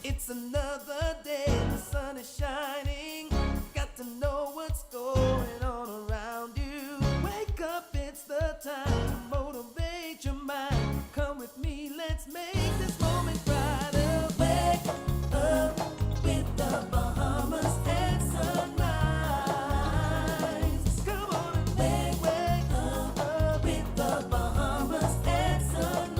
It's another day, the sun is shining. Got to know what's going on around you. Wake up, it's the time to motivate your mind. Come with me, let's make this moment brighter. Wake up with the Bahamas at sunrise. Come on and wake up with the Bahamas at sunrise.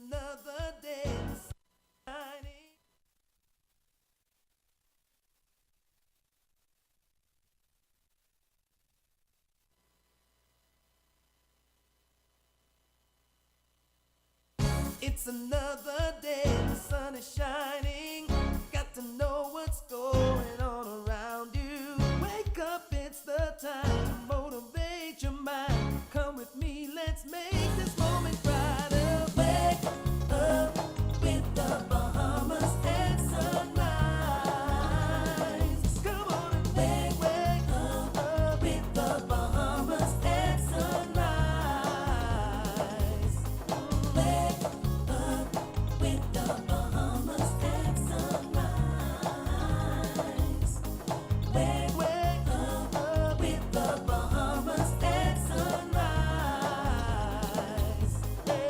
Another day, the sun shining. It's another day, the sun is shining. Got to know what's going on around you. Wake up, it's the time to motivate your mind. Come with me, let's make this moment brighter. Wake up with the Bahamas at sunrise. Come on and wake up with the Bahamas at sunrise. Wake up with the Bahamas at sunrise. Wake up with the Bahamas at sunrise. Hey.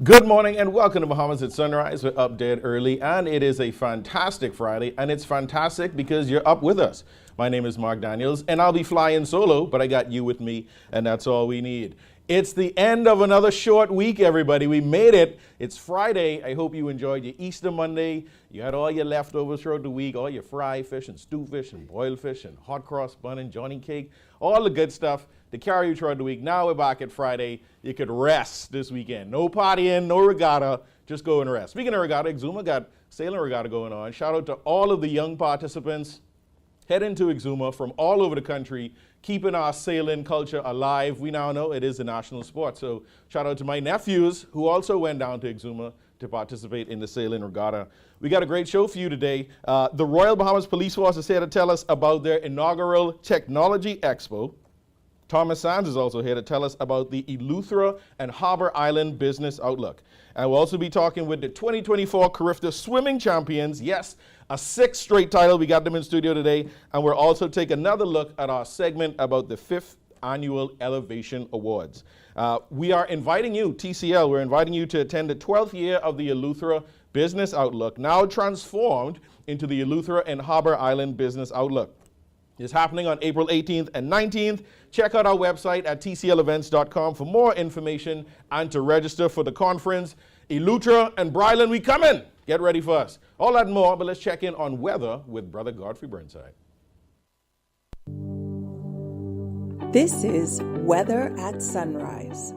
Good morning and welcome to Bahamas at Sunrise. We're up dead early and it is a fantastic Friday, and it's fantastic because you're up with us. My name is Mark Daniels and I'll be flying solo, but I got you with me and that's all we need. It's the end of another short week, everybody. We made it. It's Friday. I hope you enjoyed your Easter Monday. You had all your leftovers throughout the week, all your fried fish and stew fish and boiled fish and hot cross bun and Johnny cake, all the good stuff to carry you throughout the week. Now we're back at Friday. You could rest this weekend. No partying, no regatta, just go and rest. Speaking of regatta, Exuma got sailing regatta going on. Shout out to all of the young participants heading to Exuma from all over the country, keeping our sailing culture alive. We now know it is a national sport. So shout out to my nephews who also went down to Exuma to participate in the sailing regatta. We got a great show for you today. The Royal Bahamas Police Force is here to tell us about their inaugural Technology Expo. Thomas Sands is also here to tell us about the Eleuthera and Harbour Island Business Outlook. And we'll also be talking with the 2024 Carifta Swimming Champions. Yes, a 6th straight title. We got them in studio today. And we'll also take another look at our segment about the 5th Annual Elevation Awards. We are inviting you, TCL, we're inviting you to attend the 12th year of the Eleuthera Business Outlook, now transformed into the Eleuthera and Harbour Island Business Outlook. It's happening on April 18th and 19th. Check out our website at tclevents.com for more information and to register for the conference. Eleuthera and Bryland, we coming. Get ready for us. All that and more, but let's check in on weather with Brother Godfrey Burnside. This is Weather at Sunrise.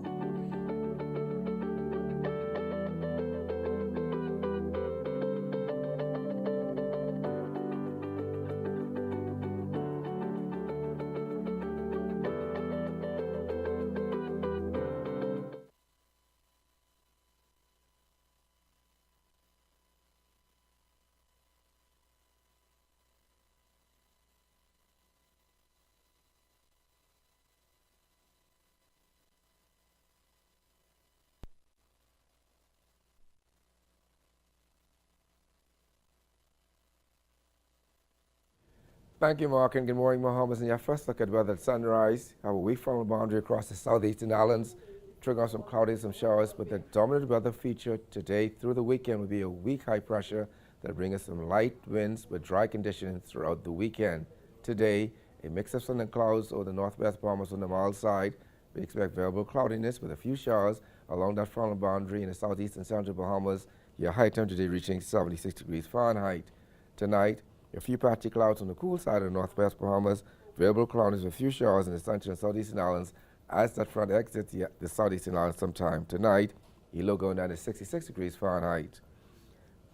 Thank you, Mark, and good morning, Bahamas. In your first look at weather at sunrise, have a weak frontal boundary across the southeastern islands, triggering some cloudy, some showers, but the dominant weather feature today through the weekend will be a weak high pressure that brings us some light winds with dry conditions throughout the weekend. Today, a mix of sun and clouds over the northwest Bahamas on the mild side. We expect variable cloudiness with a few showers along that frontal boundary in the southeast and central Bahamas. Your high temperature today reaching 76 degrees Fahrenheit. Tonight, a few patchy clouds on the cool side of the northwest Bahamas, variable cloudiness with a few showers in the central and southeastern islands as that front exits the southeastern islands sometime tonight. Elo going down to 66 degrees Fahrenheit.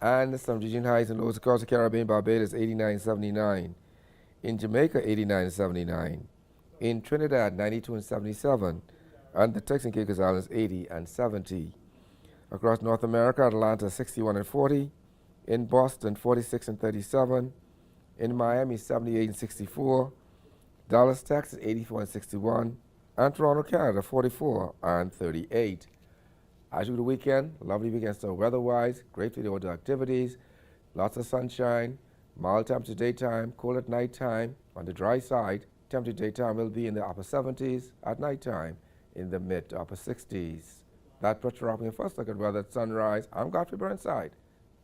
And some region highs and lows across the Caribbean, Barbados 89 79. In Jamaica 89 79. In Trinidad 92 and 77. And the Turks and Caicos Islands 80 and 70. Across North America, Atlanta 61 and 40. In Boston 46 and 37. In Miami, 78 and 64. Dallas, Texas, 84 and 61. And Toronto, Canada, 44 and 38. As you the weekend, lovely weekend still weather-wise, great for the outdoor activities, lots of sunshine, mild temperature daytime, cool at nighttime. On the dry side, temperature daytime will be in the upper 70s, at nighttime in the mid to upper 60s. That puts you up in your first look at weather at sunrise. I'm Godfrey Burnside.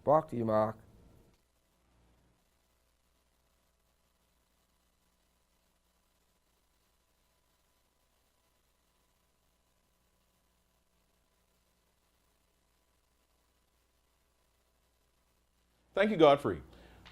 Back to you, Mark. Thank you, Godfrey.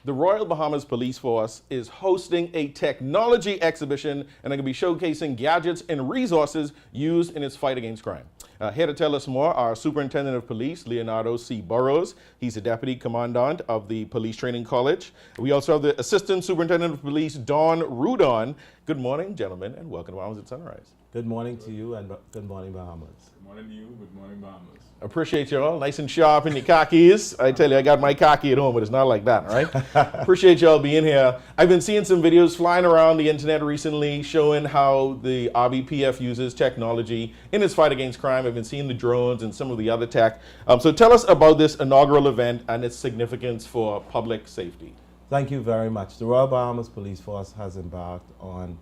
The Royal Bahamas Police Force is hosting a technology exhibition and they're going to be showcasing gadgets and resources used in its fight against crime. Here to tell us more, our Superintendent of Police, Leonardo C. Burrows. He's the Deputy Commandant of the Police Training College. We also have the Assistant Superintendent of Police, Don Rudon. Good morning, gentlemen, and welcome to Bahamas at Sunrise. Good morning to you and good morning, Bahamas. Good morning to you, good morning, Bahamas. Appreciate you all, nice and sharp in your khakis. I tell you, I got my khaki at home, but it's not like that, right? Appreciate y'all being here. I've been seeing some videos flying around the internet recently showing how the RBPF uses technology in its fight against crime. I've been seeing the drones and some of the other tech. So tell us about this inaugural event and its significance for public safety. Thank you very much. The Royal Bahamas Police Force has embarked on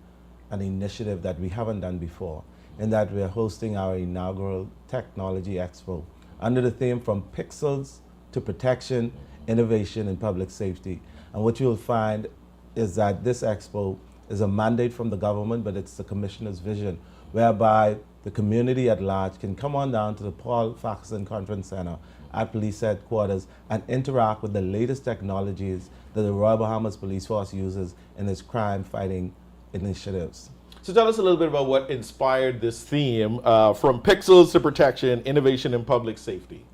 an initiative that we haven't done before, in that we are hosting our inaugural Technology Expo under the theme From Pixels to Protection, Innovation and Public Safety. And what you'll find is that this expo is a mandate from the government, but it's the Commissioner's vision, whereby the community at large can come on down to the Paul Ferguson Conference Center at police headquarters and interact with the latest technologies that the Royal Bahamas Police Force uses in its crime fighting initiatives. So tell us a little bit about what inspired this theme, From Pixels to Protection, Innovation and Public Safety.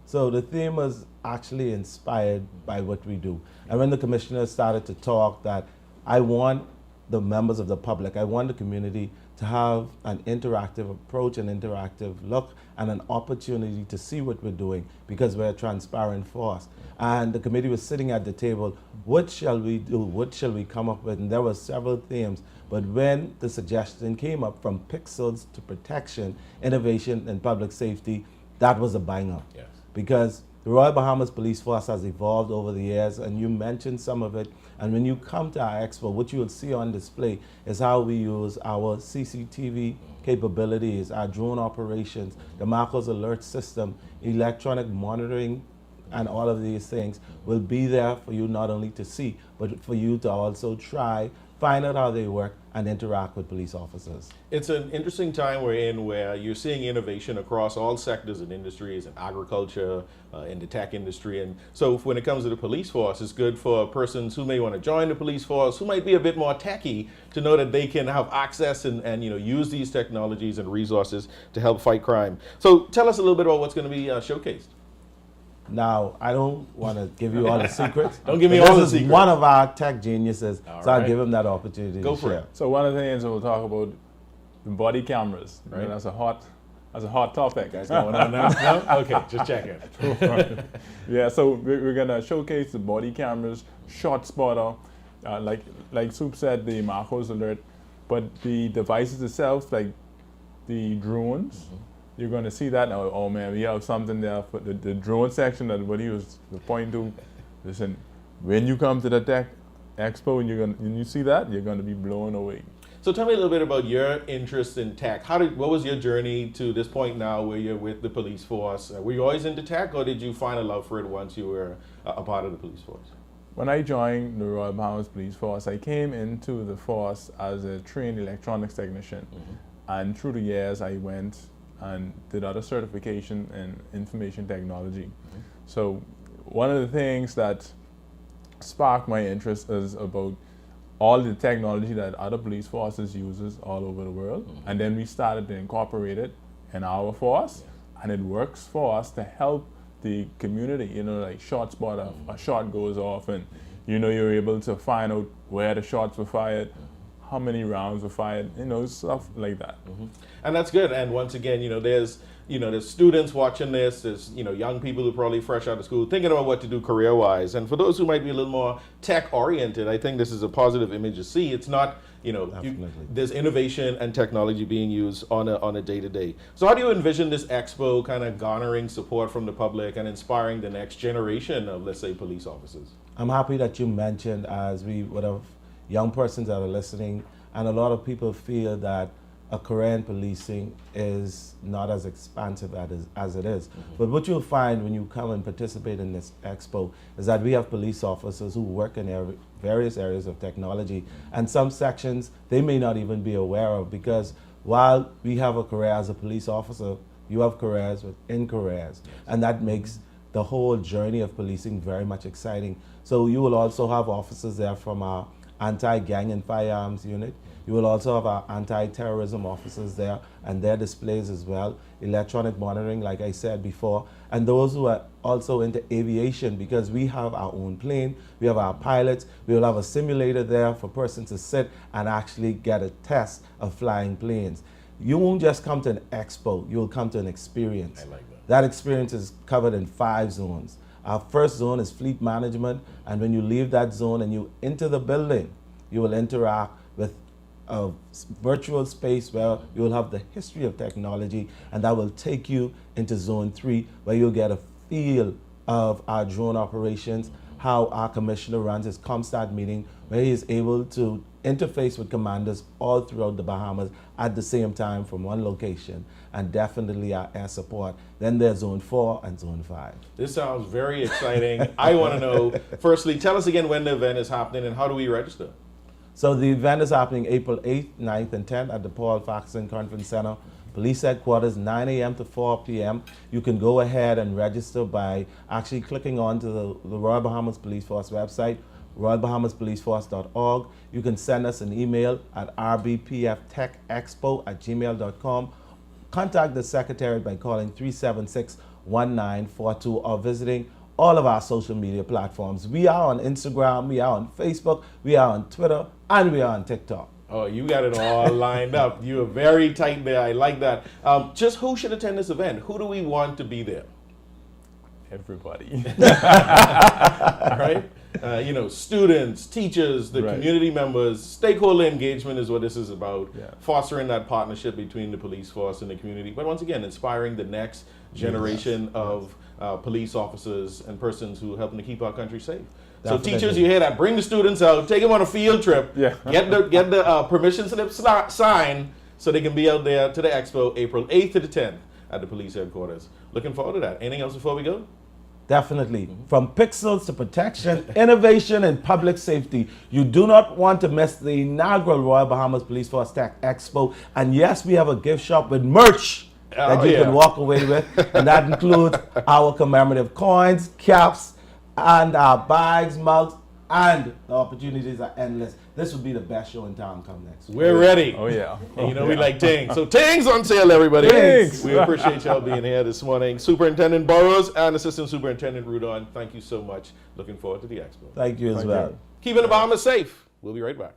So the theme was actually inspired by what we do. And when the commissioner started to talk that I want the members of the public, I want the community to have an interactive approach, an interactive look, and an opportunity to see what we're doing because we're a transparent force. And the committee was sitting at the table, what shall we do? What shall we come up with? And there were several themes. But when the suggestion came up from pixels to protection, innovation, and public safety, that was a banger. Yes. Because the Royal Bahamas Police Force has evolved over the years, and you mentioned some of it. And when you come to our expo, what you will see on display is how we use our CCTV capabilities, our drone operations, the Marcos alert system, electronic monitoring and all of these things will be there for you not only to see, but for you to also try, find out how they work, and interact with police officers. It's an interesting time we're in where you're seeing innovation across all sectors and industries, in agriculture, in the tech industry. And so when it comes to the police force, it's good for persons who may want to join the police force, who might be a bit more techy, to know that they can have access and use these technologies and resources to help fight crime. So tell us a little bit about what's going to be showcased. Now, I don't want to give you all the secrets. Don't give me but all the this is secrets. one of our tech geniuses, All so I'll right. give him that opportunity Go to for share. it. So one of the things we'll talk about the body cameras. You know, Right. that's a hot topic. Guys going on now? No? Okay, just checking. Yeah, so we're gonna showcase the body cameras, shot spotter, like Soup said, the macros alert, but the devices itself, like the drones, you're gonna see that now. Oh man, we have something there for the drone section that what he was pointing to. Listen, when you come to the Tech Expo and you see that, you're gonna be blown away. So tell me a little bit about your interest in tech. What was your journey to this point now where you're with the police force? Were you always into tech, or did you find a love for it once you were a part of the police force? When I joined the Royal Bahamas Police Force, I came into the force as a trained electronics technician. And through the years, I went and did other certification in information technology. So one of the things that sparked my interest is about all the technology that other police forces uses all over the world. And then we started to incorporate it in our force, and it works for us to help the community, you know, like shot spotter, a shot goes off and you know you're able to find out where the shots were fired, how many rounds were fired, you know, stuff like that. And that's good. And once again, there's students watching this, there's, young people who are probably fresh out of school thinking about what to do career-wise. And for those who might be a little more tech-oriented, I think this is a positive image to see. It's not, there's innovation and technology being used on a day-to-day. So how do you envision this expo kind of garnering support from the public and inspiring the next generation of, let's say, police officers? I'm happy that you mentioned, as we would have young persons that are listening, and a lot of people feel that a career in policing is not as expansive as it is. But what you'll find when you come and participate in this expo is that we have police officers who work in various areas of technology, and some sections they may not even be aware of, because while we have a career as a police officer, you have careers within careers, and that makes the whole journey of policing very much exciting. So you will also have officers there from our anti-gang and firearms unit. You will also have our anti-terrorism officers there and their displays as well, electronic monitoring, like I said before, and those who are also into aviation, because we have our own plane, we have our pilots, we will have a simulator there for persons to sit and actually get a test of flying planes. You won't just come to an expo, you'll come to an experience. I like that. That experience is covered in 5 zones. Our first zone is fleet management, and when you leave that zone and you enter the building, you will interact with a virtual space where you will have the history of technology, and that will take you into zone 3, where you'll get a feel of our drone operations, how our commissioner runs his ComStat meeting, where he is able to interface with commanders all throughout the Bahamas at the same time from one location, and definitely our air support. Then there's zone 4 and zone 5. This sounds very exciting. I want to know, firstly, tell us again when the event is happening and how do we register? So the event is happening April 8th, 9th, and 10th at the Paul Ferguson Conference Center, Police Headquarters, 9 a.m. to 4 p.m. You can go ahead and register by actually clicking onto the Royal Bahamas Police Force website, royalbahamaspoliceforce.org. You can send us an email at rbpftechexpo@gmail.com. Contact the Secretariat by calling 376-1942 or visiting all of our social media platforms. We are on Instagram, we are on Facebook, we are on Twitter, and we are on TikTok. Oh, you got it all lined up. You are very tight there. I like that. Just who should attend this event? Who do we want to be there? Everybody. All right? Students, teachers, the Right. community members, stakeholder engagement is what this is about. Yeah. Fostering that partnership between the police force and the community. But once again, inspiring the next generation of police officers and persons who are helping to keep our country safe. So Definitely. teachers, you hear that? Bring the students out, take them on a field trip, Yeah. get the permission slip signed so they can be out there to the expo April 8th to the 10th at the police headquarters. Looking forward to that. Anything else before we go? Definitely. From pixels to protection, innovation, and public safety. You do not want to miss the inaugural Royal Bahamas Police Force Tech Expo. And yes, we have a gift shop with merch that you can walk away with. And that includes our commemorative coins, caps, and our bags, mugs, and the opportunities are endless. This would be the best show in town come next week. We're ready. Oh, yeah. And you know we like Tings. So Tings on sale, everybody. Tings. We appreciate y'all being here this morning. Superintendent Burrows and Assistant Superintendent Rudon, thank you so much. Looking forward to the expo. Thank you as well. Keeping the Bahamas safe. We'll be right back.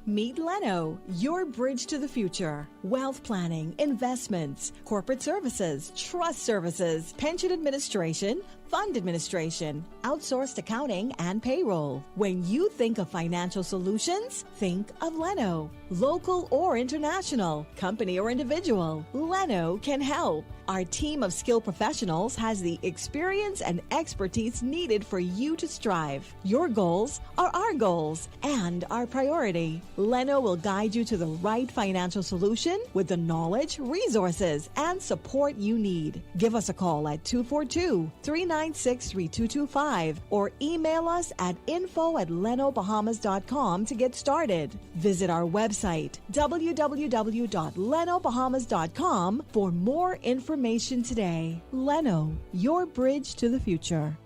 Meet Leno, your bridge to the future. Wealth planning, investments, corporate services, trust services, pension administration, fund administration, outsourced accounting, and payroll. When you think of financial solutions, think of Leno. Local or international, company or individual, Leno can help. Our team of skilled professionals has the experience and expertise needed for you to strive. Your goals are our goals and our priority. Leno will guide you to the right financial solution with the knowledge, resources, and support you need. Give us a call at 242-396-3225 or email us at info@lenobahamas.com to get started. Visit our website, www.lenobahamas.com, for more information today. Leno, your bridge to the future.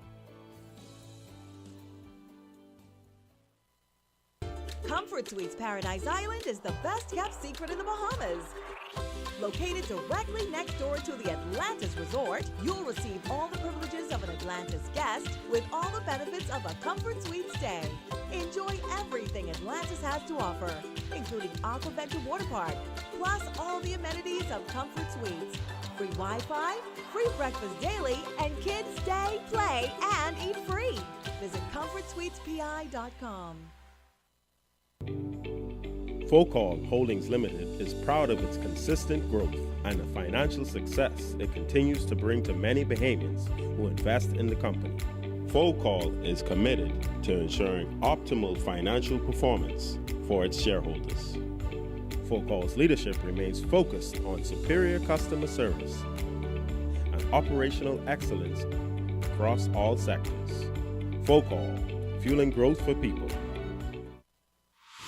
Comfort Suites Paradise Island is the best kept secret in the Bahamas. Located directly next door to the Atlantis Resort, you'll receive all the privileges of an Atlantis guest with all the benefits of a Comfort Suite stay. Enjoy everything Atlantis has to offer, including Aquaventure Water Park, plus all the amenities of Comfort Suites. Free Wi-Fi, free breakfast daily, and kids stay, play, and eat free. Visit ComfortSuitesPI.com. Focal Holdings Limited is proud of its consistent growth and the financial success it continues to bring to many Bahamians who invest in the company. Focal is committed to ensuring optimal financial performance for its shareholders. Focal's leadership remains focused on superior customer service and operational excellence across all sectors. Focal, fueling growth for people.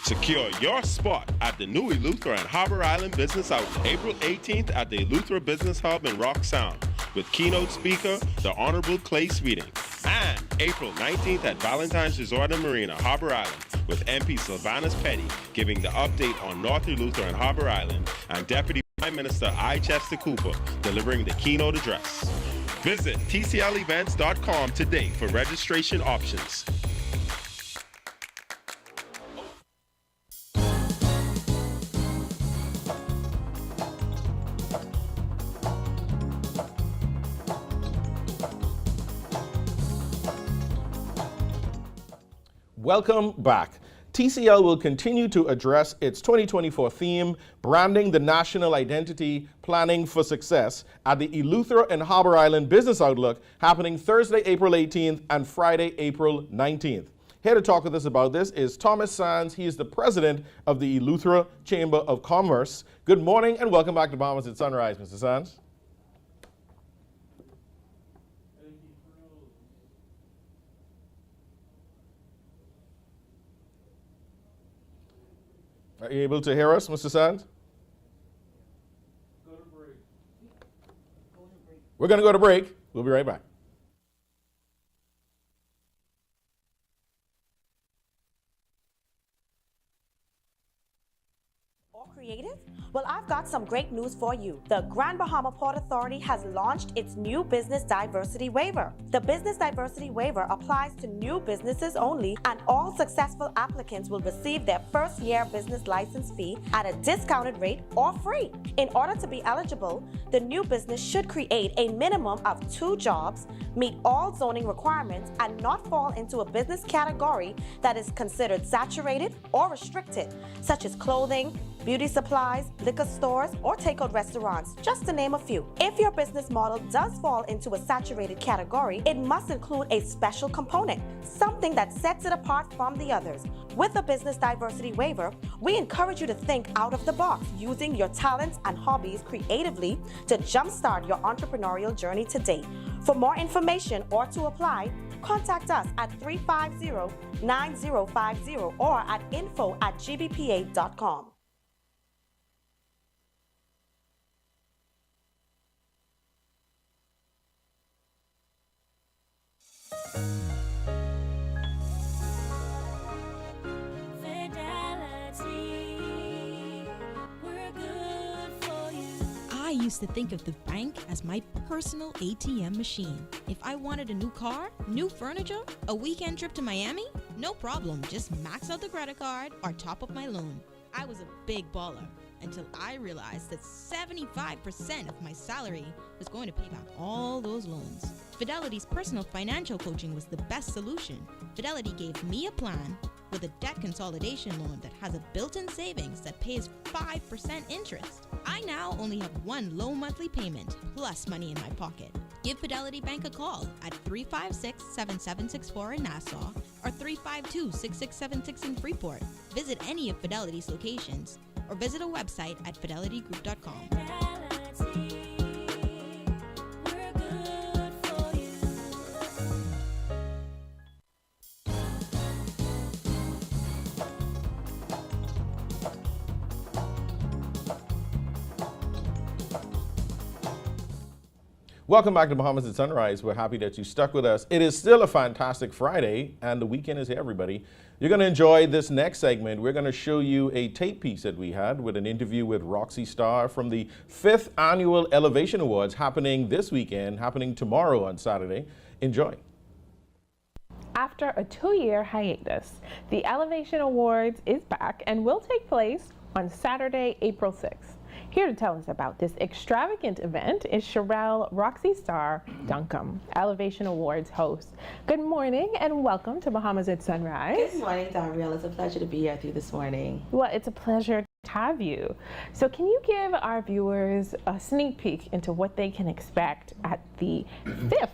Secure your spot at the new Eleuthera and Harbour Island Business Outlet, April 18th at the Eleuthera Business Hub in Rock Sound, with keynote speaker, the Honorable Clay Sweeting. And April 19th at Valentine's Resort and Marina, Harbour Island, with MP Sylvanus Petty giving the update on North Eleuthera and Harbour Island, and Deputy Prime Minister I. Chester Cooper delivering the keynote address. Visit tclevents.com today for registration options. Welcome back. TCL will continue to address its 2024 theme, Branding the National Identity, Planning for Success, at the Eleuthera and Harbour Island Business Outlook, happening Thursday, April 18th and Friday, April 19th. Here to talk with us about this is Thomas Sands. He is the president of the Eleuthera Chamber of Commerce. Good morning and welcome back to Bahamas at Sunrise, Mr. Sands. Are you able to hear us, Mr. Sands? Go to break. We're going to go to break. We'll be right back. Or creative? Well, I've got some great news for you. The Grand Bahama Port Authority has launched its new Business Diversity Waiver. The Business Diversity Waiver applies to new businesses only, and all successful applicants will receive their first-year business license fee at a discounted rate or free. In order to be eligible, the new business should create a minimum of 2 jobs, meet all zoning requirements, and not fall into a business category that is considered saturated or restricted, such as clothing, beauty beauty supplies, liquor stores, or takeout restaurants, just to name a few. If your business model does fall into a saturated category, it must include a special component, something that sets it apart from the others. With a business diversity waiver, we encourage you to think out of the box, using your talents and hobbies creatively to jumpstart your entrepreneurial journey today. For more information or to apply, contact us at 350-9050 or at info@gbpa.com. I used to think of the bank as my personal ATM machine. If I wanted a new car, new furniture, a weekend trip to Miami, no problem, just max out the credit card or top up my loan. I was a big baller until I realized that 75% of my salary was going to pay back all those loans. Fidelity's personal financial coaching was the best solution. Fidelity gave me a plan with a debt consolidation loan that has a built-in savings that pays 5% interest. I now only have one low monthly payment plus money in my pocket. Give Fidelity Bank a call at 356-7764 in Nassau or 352-6676 in Freeport. Visit any of Fidelity's locations or visit a website at fidelitygroup.com. Welcome back to Bahamas at Sunrise. We're happy that you stuck with us. It is still a fantastic Friday, and the weekend is here, everybody. You're going to enjoy this next segment. We're going to show you a tape piece that we had with an interview with Roxie Starr from the 5th Annual Elevation Awards happening this weekend, happening tomorrow on Saturday. Enjoy. After a 2-year hiatus, the Elevation Awards is back and will take place on Saturday, April 6th. Here to tell us about this extravagant event is Sherrelle Roxie Starr Duncombe, Elevation Awards host. Good morning and welcome to Bahamas at Sunrise. Good morning, Darielle. It's a pleasure to be here with you this morning. Well, it's a pleasure to have you. So can you give our viewers a sneak peek into what they can expect at the 5th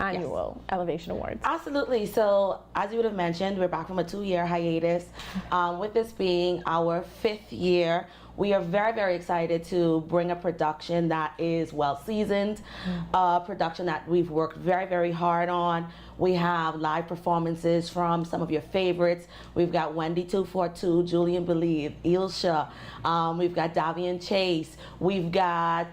Annual Elevation Awards? Absolutely. So as you would have mentioned, we're back from a 2-year hiatus. With this being our 5th year, we are very, very excited to bring a production that is well seasoned, a production that we've worked very, very hard on. We have live performances from some of your favorites. We've got Wendy 242, Julian Believe, Ilsha. We've got Davian Chase. We've got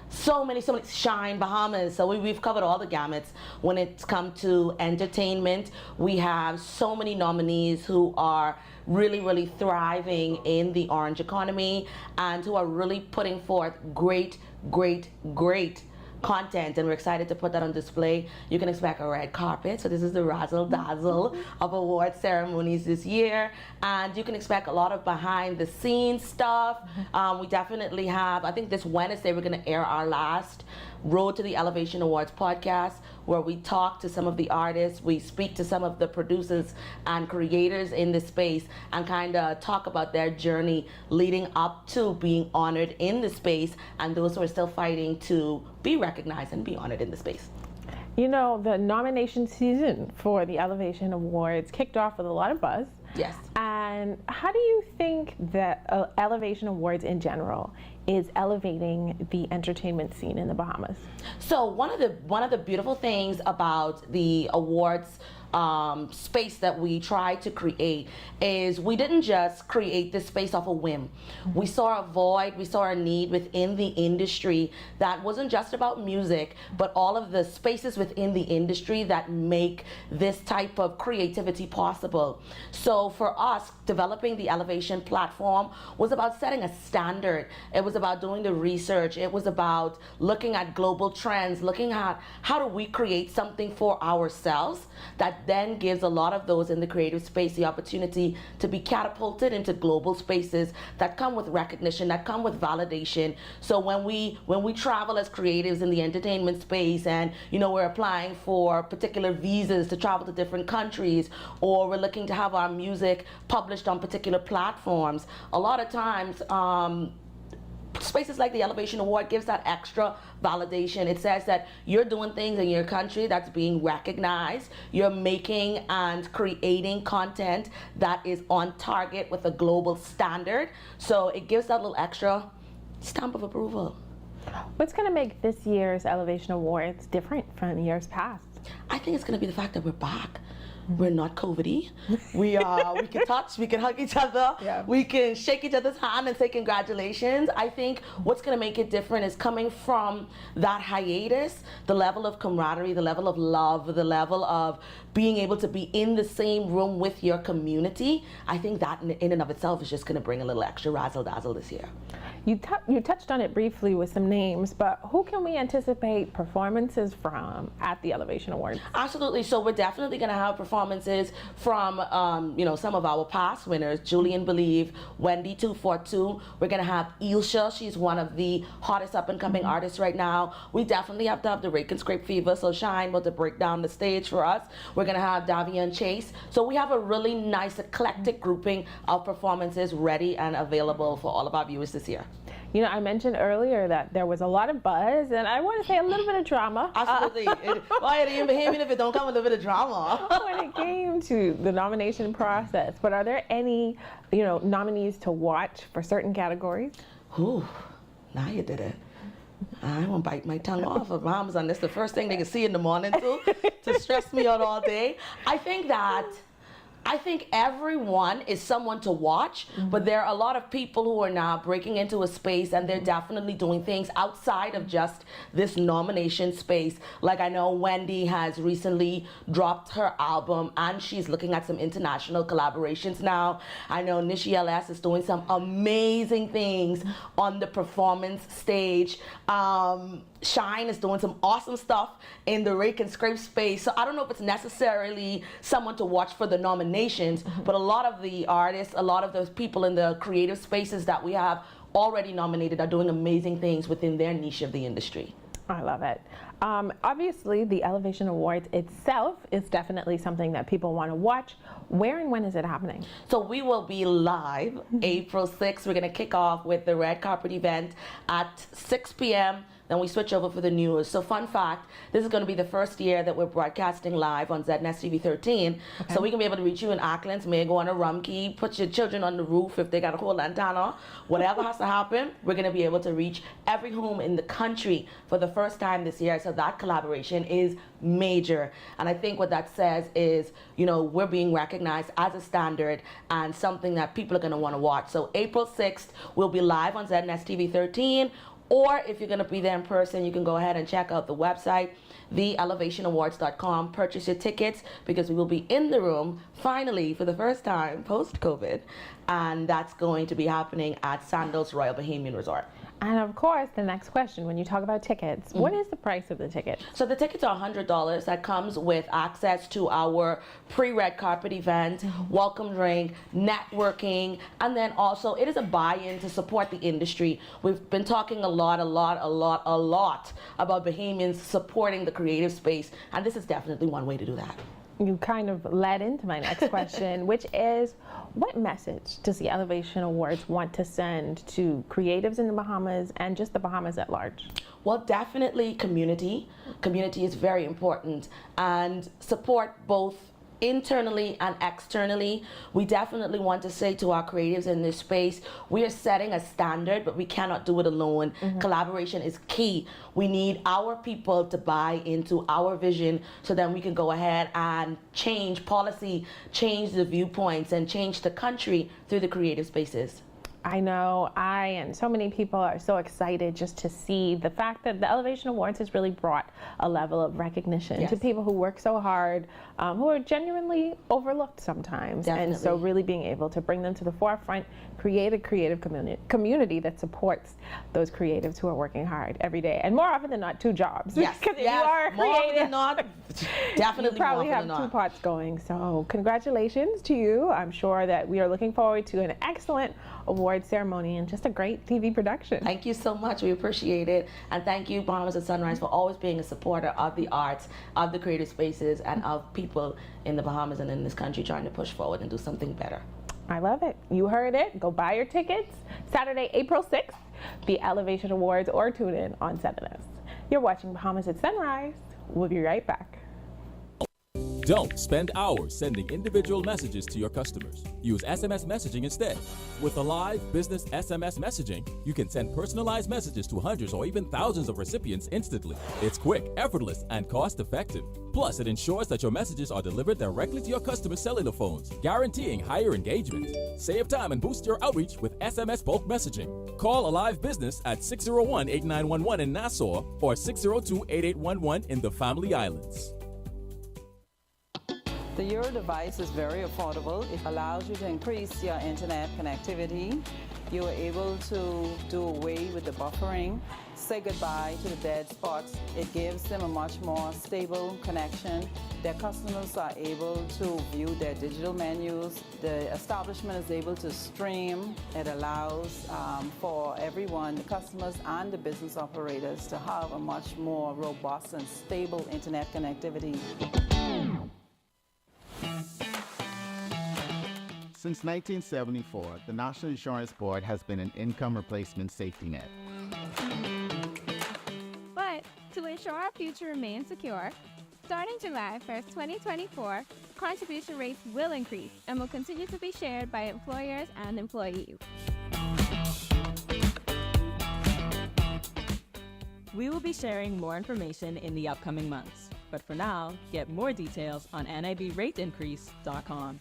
so many, Shine Bahamas. So we've covered all the gamuts when it's come to entertainment. We have so many nominees who are really, really thriving in the orange economy and who are really putting forth great content, and we're excited to put that on display. You can expect a red carpet, so this is the razzle dazzle of award ceremonies this year, and you can expect a lot of behind the scenes stuff. We definitely have, I think this Wednesday we're going to air our last Road to the Elevation Awards podcast, where we talk to some of the artists, we speak to some of the producers and creators in this space, and kind of talk about their journey leading up to being honored in the space, and those who are still fighting to be recognized and be honored in the space. You know, the nomination season for the Elevation Awards kicked off with a lot of buzz. Yes. And how do you think that Elevation Awards in general is elevating the entertainment scene in the Bahamas? So one of the beautiful things about the awards space that we tried to create is we didn't just create this space off a whim. We saw a void, we saw a need within the industry that wasn't just about music, but all of the spaces within the industry that make this type of creativity possible. So for us, developing the Elevation platform was about setting a standard. It was was about doing the research. It was about looking at global trends, looking at how do we create something for ourselves that then gives a lot of those in the creative space the opportunity to be catapulted into global spaces that come with recognition, that come with validation. So when we travel as creatives in the entertainment space, and we're applying for particular visas to travel to different countries, or we're looking to have our music published on particular platforms, a lot of times spaces like the Elevation Award gives that extra validation. It says that you're doing things in your country that's being recognized. You're making and creating content that is on target with a global standard. So it gives that little extra stamp of approval. What's going to make this year's Elevation Awards different from years past? I think it's going to be the fact that we're back. We're not COVID-y. We can touch, we can hug each other, we can shake each other's hand and say congratulations. I think what's going to make it different is coming from that hiatus, the level of camaraderie, the level of love, the level of being able to be in the same room with your community. I think that in and of itself is just going to bring a little extra razzle-dazzle this year. You touched on it briefly with some names, but who can we anticipate performances from at the Elevation Awards? Absolutely. So we're definitely going to have performances from some of our past winners, Julian Believe, Wendy 242. We're going to have Ilsha. She's one of the hottest up-and-coming artists right now. We definitely have to have the Rake and Scrape Fever, so Shine will to break down the stage for us. We're going to have Davian Chase. So we have a really nice eclectic grouping of performances ready and available for all of our viewers this year. I mentioned earlier that there was a lot of buzz, and I want to say a little bit of drama. Absolutely. Why are you behaving if it don't come with a bit of drama? When it came to the nomination process, but are there any, nominees to watch for certain categories? Ooh, now you did it. I won't bite my tongue off of Bahamas, and that's the first thing they can see in the morning to stress me out all day. I think everyone is someone to watch, but there are a lot of people who are now breaking into a space, and they're definitely doing things outside of just this nomination space. Like I know Wendy has recently dropped her album, and she's looking at some international collaborations now. I know Nishi LS is doing some amazing things on the performance stage. Shine is doing some awesome stuff in the Rake and Scrape space. So I don't know if it's necessarily someone to watch for the nominations, but a lot of the artists, a lot of those people in the creative spaces that we have already nominated are doing amazing things within their niche of the industry. I love it. Obviously, the Elevation Awards itself is definitely something that people want to watch. Where and when is it happening? So we will be live April 6th. We're going to kick off with the red carpet event at 6 p.m. Then we switch over for the news. So fun fact, this is going to be the first year that we're broadcasting live on ZNS TV 13. Okay. So we can be able to reach you in Auckland, may go on a rumkey, put your children on the roof if they got a whole antenna. Whatever has to happen, we're going to be able to reach every home in the country for the first time this year. So that collaboration is major. And I think what that says is, we're being recognized as a standard and something that people are going to want to watch. So April 6th, we'll be live on ZNS TV 13. Or if you're going to be there in person, you can go ahead and check out the website, theelevationawards.com. Purchase your tickets because we will be in the room, finally, for the first time, post-COVID. And that's going to be happening at Sandals Royal Bahamian Resort. And of course, the next question, when you talk about tickets, what is the price of the ticket? So the tickets are $100. That comes with access to our pre-red carpet event, welcome drink, networking, and then also it is a buy-in to support the industry. We've been talking a lot about Bahamians supporting the creative space, and this is definitely one way to do that. You kind of led into my next question, which is, what message does the Elevation Awards want to send to creatives in the Bahamas and just the Bahamas at large? Well, definitely community. Community is very important, and support both internally and externally. We definitely want to say to our creatives in this space, we are setting a standard, but we cannot do it alone. Collaboration is key. We need our people to buy into our vision so then we can go ahead and change policy, change the viewpoints, and change the country through the creative spaces. I know I and so many people are so excited just to see the fact that the Elevation Awards has really brought a level of recognition to people who work so hard, who are genuinely overlooked sometimes. And so really being able to bring them to the forefront, create a creative community that supports those creatives who are working hard every day. And more often than not, two jobs. Yes, Because if you are a more often creative, than not, definitely you probably more have often than two not. pots going. So congratulations to you. I'm sure that we are looking forward to an excellent award ceremony and just a great TV production. Thank you so much. We appreciate it. And thank you, Bahamas at Sunrise, for always being a supporter of the arts, of the creative spaces, and of people in the Bahamas and in this country trying to push forward and do something better. I love it. You heard it. Go buy your tickets. Saturday, April 6th, the Elevation Awards, or tune in on 7S. You're watching Bahamas at Sunrise. We'll be right back. Don't spend hours sending individual messages to your customers. Use SMS messaging instead. With Alive Business SMS messaging, you can send personalized messages to hundreds or even thousands of recipients instantly. It's quick, effortless, and cost-effective. Plus, it ensures that your messages are delivered directly to your customers' cellular phones, guaranteeing higher engagement. Save time and boost your outreach with SMS bulk messaging. Call Alive Business at 601-8911 in Nassau or 602-8811 in the Family Islands. The Euro device is very affordable. It allows you to increase your internet connectivity. You are able to do away with the buffering, say goodbye to the dead spots. It gives them a much more stable connection. Their customers are able to view their digital menus. The establishment is able to stream. It allows for everyone, the customers and the business operators, to have a much more robust and stable internet connectivity. Since 1974, the National Insurance Board has been an income replacement safety net. But to ensure our future remains secure, starting July 1st, 2024, contribution rates will increase and will continue to be shared by employers and employees. We will be sharing more information in the upcoming months, but for now, get more details on nibrateincrease.com.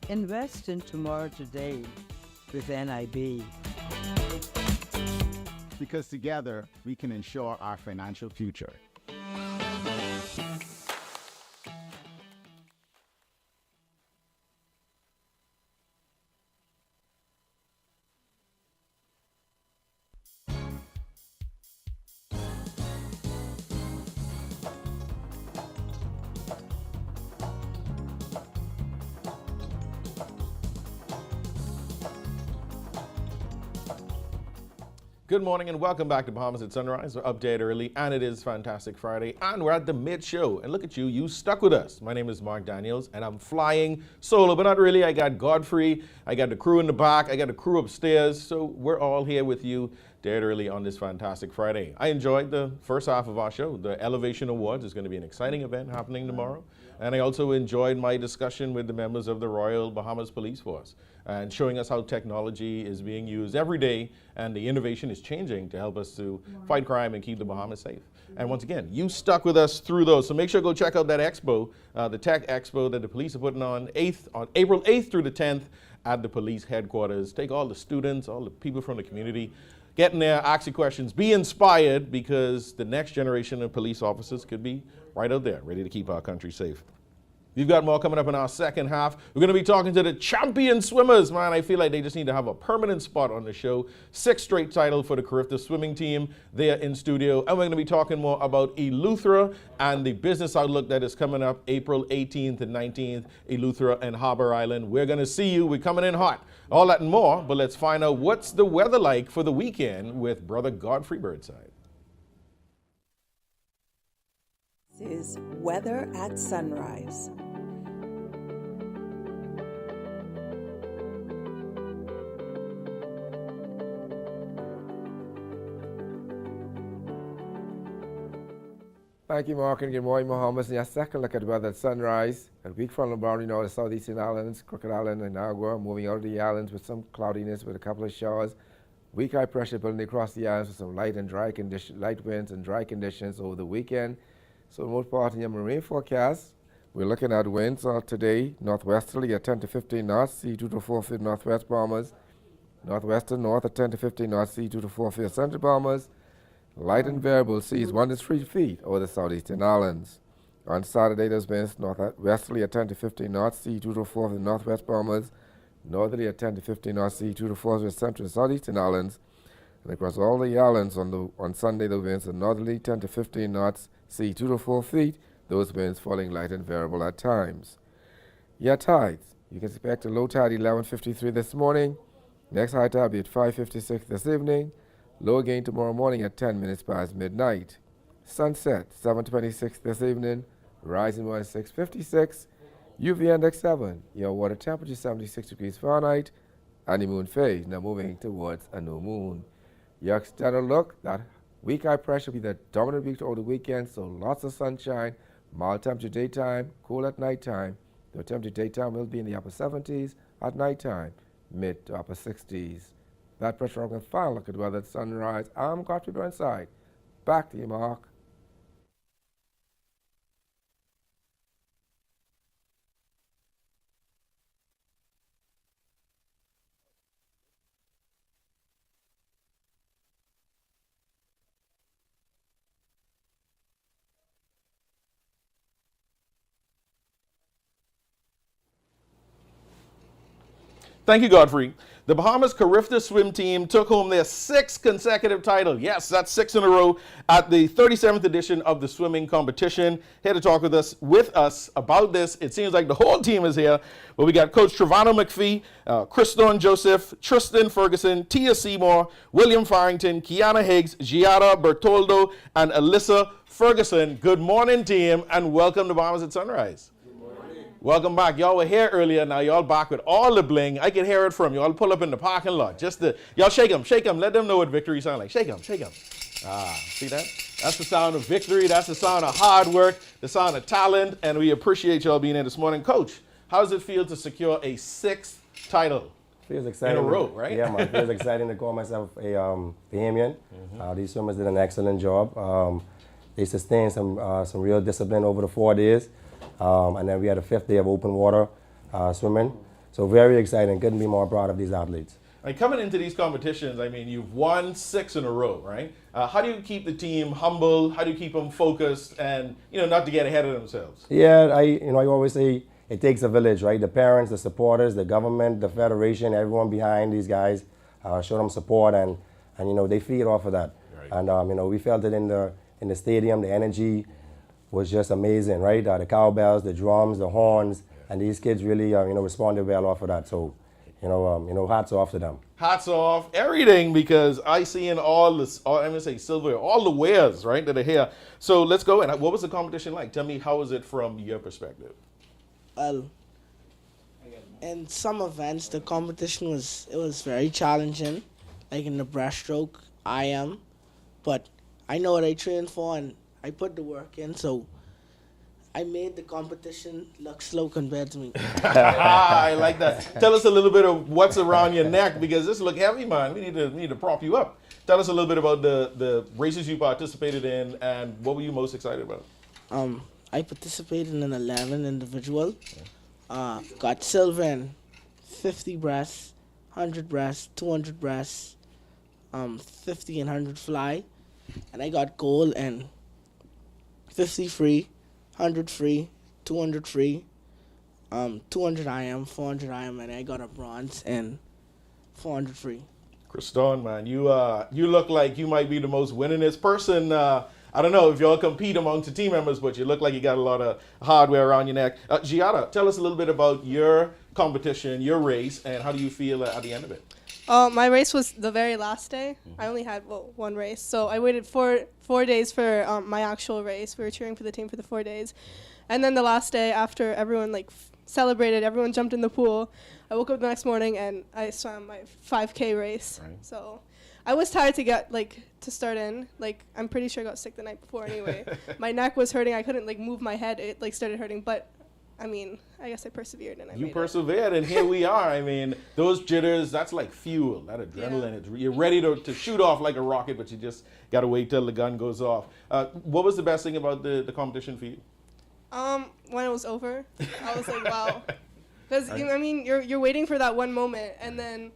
Invest in tomorrow today with NIB. Because together, we can ensure our financial future. Good morning and welcome back to Bahamas at Sunrise. We're up dead early and it is Fantastic Friday and we're at the mid-show. And look at you, you stuck with us. My name is Mark Daniels and I'm flying solo, but not really. I got Godfrey, I got the crew in the back, I got the crew upstairs. So we're all here with you dead early on this Fantastic Friday. I enjoyed the first half of our show. The Elevation Awards is going to be an exciting event happening tomorrow. And I also enjoyed my discussion with the members of the Royal Bahamas Police Force and showing us how technology is being used every day and the innovation is changing to help us to fight crime and keep the Bahamas safe. And once again, you stuck with us through those. So make sure to go check out that expo, the Tech Expo that the police are putting on April 8th through the 10th at the police headquarters. Take all the students, all the people from the community, get in there, ask your questions, be inspired because the next generation of police officers could be right out there, ready to keep our country safe. We've got more coming up in our second half. We're going to be talking to the champion swimmers, man. I feel like they just need to have a permanent spot on the show. 6th straight title for the Carifta swimming team. They are in studio. And we're going to be talking more about Eleuthera and the business outlook that is coming up April 18th and 19th, Eleuthera and Harbour Island. We're going to see you. We're coming in hot. All that and more. But let's find out what's the weather like for the weekend with Brother Godfrey Birdside. This is Weather at Sunrise. Thank you, Mark, and good morning, Bahamas. And your second look at the weather at sunrise. A week from the boundary now, the southeastern islands, Crooked Island and Agua, moving out of the islands with some cloudiness with a couple of showers. Weak high pressure building across the islands with some light winds and dry conditions over the weekend. So most part in your marine forecast, we're looking at winds today, northwesterly at 10 to 15 knots, sea 2 to 4 feet northwest Bahamas, northwestern north at 10 to 15 knots, sea 2 to 4 feet central Bahamas, light and variable seas 1 to 3 feet over the southeastern islands. On Saturday, there's winds northwesterly at 10 to 15 knots, sea 2 to 4 feet northwest Bahamas, northerly at 10 to 15 knots, sea 2 to 4 feet central and southeastern islands. And across all the islands on Sunday, the winds are northerly 10 to 15 knots, sea 2 to 4 feet, those winds falling light and variable at times. Your tides, you can expect a low tide 11:53 this morning, next high tide will be at 5:56 this evening, low again tomorrow morning at 10 minutes past midnight. Sunset 7:26 this evening, rising at 6:56, UV index 7, your water temperature 76 degrees Fahrenheit, and the moon phase now moving towards a new moon. Your external look, that weak high pressure will be the dominant week over the weekend, so lots of sunshine, mild temperature daytime, cool at nighttime. The temperature daytime will be in the upper 70s, at nighttime, mid to upper 60s. That pressure, I'm going to final look at weather at sunrise. I'm Godfrey Burnside. Back to you, Mark. Thank you, Godfrey. The Bahamas Carifta swim team took home their 6th consecutive title. Yes, that's 6 in a row at the 37th edition of the swimming competition. Here to talk with us about this, it seems like the whole team is here. But we got Coach Travano McPhee, Christon Joseph, Tristin Ferguson, Tiah Seymour, William Farrington, Kyana Higgs, Giada, Bertoldo, and Alissa Ferguson. Good morning, team, and welcome to Bahamas at Sunrise. Welcome back. Y'all were here earlier. Now y'all back with all the bling. I can hear it from you. Y'all pull up in the parking lot. Y'all shake them. Let them know what victory sounds like. Shake them. See that? That's the sound of victory. That's the sound of hard work, the sound of talent, and we appreciate y'all being here this morning. Coach, how does it feel to secure a 6th title? Feels exciting. In a row, right? Yeah, man. It feels exciting to call myself a Bahamian. These swimmers did an excellent job. They sustained some real discipline over the 4 days. And then we had a 5th day of open water swimming. So very exciting. Couldn't be more proud of these athletes. Like coming into these competitions, I mean, you've won 6 in a row, right? How do you keep the team humble? How do you keep them focused and, not to get ahead of themselves? Yeah, I always say it takes a village, right? The parents, the supporters, the government, the federation, everyone behind these guys, show them support and they feed off of that. Right. And, we felt it in the stadium, the energy was just amazing, right? The cowbells, the drums, the horns, and these kids really, responded well off of that. So, hats off to them. Hats off, everything, because I see in all the wares, right, that are here. So let's go. And what was the competition like? Tell me, how was it from your perspective? Well, in some events, the competition was very challenging. Like in the breaststroke, but I know what I trained for and I put the work in, so I made the competition look slow compared to me. I like that. Tell us a little bit of what's around your neck, because this look heavy, man. We need to prop you up. Tell us a little bit about the races you participated in and what were you most excited about? I participated in an 11 individual. Got silver in 50 breasts, 100 breasts, 200 breasts, 50 and 100 fly, and I got gold and 50 free, 100 free, 200 free, 200 IM, 400 IM, and I got a bronze and 400 free. Christon, man, you look like you might be the most winningest person. I don't know if y'all compete amongst the team members, but you look like you got a lot of hardware around your neck. Giada, tell us a little bit about your competition, your race, and how do you feel at the end of it? My race was the very last day. I only had one race, so I waited four days for my actual race. We were cheering for the team for the 4 days, and then the last day, after everyone celebrated, everyone jumped in the pool. I woke up the next morning and I swam my 5K race. Right. So I was tired to get to start in. I'm pretty sure I got sick the night before anyway. My neck was hurting. I couldn't move my head. It started hurting, but I mean, I guess I persevered and I You made persevered, and here we are. I mean, those jitters, that's like fuel, that adrenaline. You're ready to shoot off like a rocket, but you just got to wait till the gun goes off. What was the best thing about the competition for you? When it was over, I was like, wow. Because, I mean, you're waiting for that one moment, and then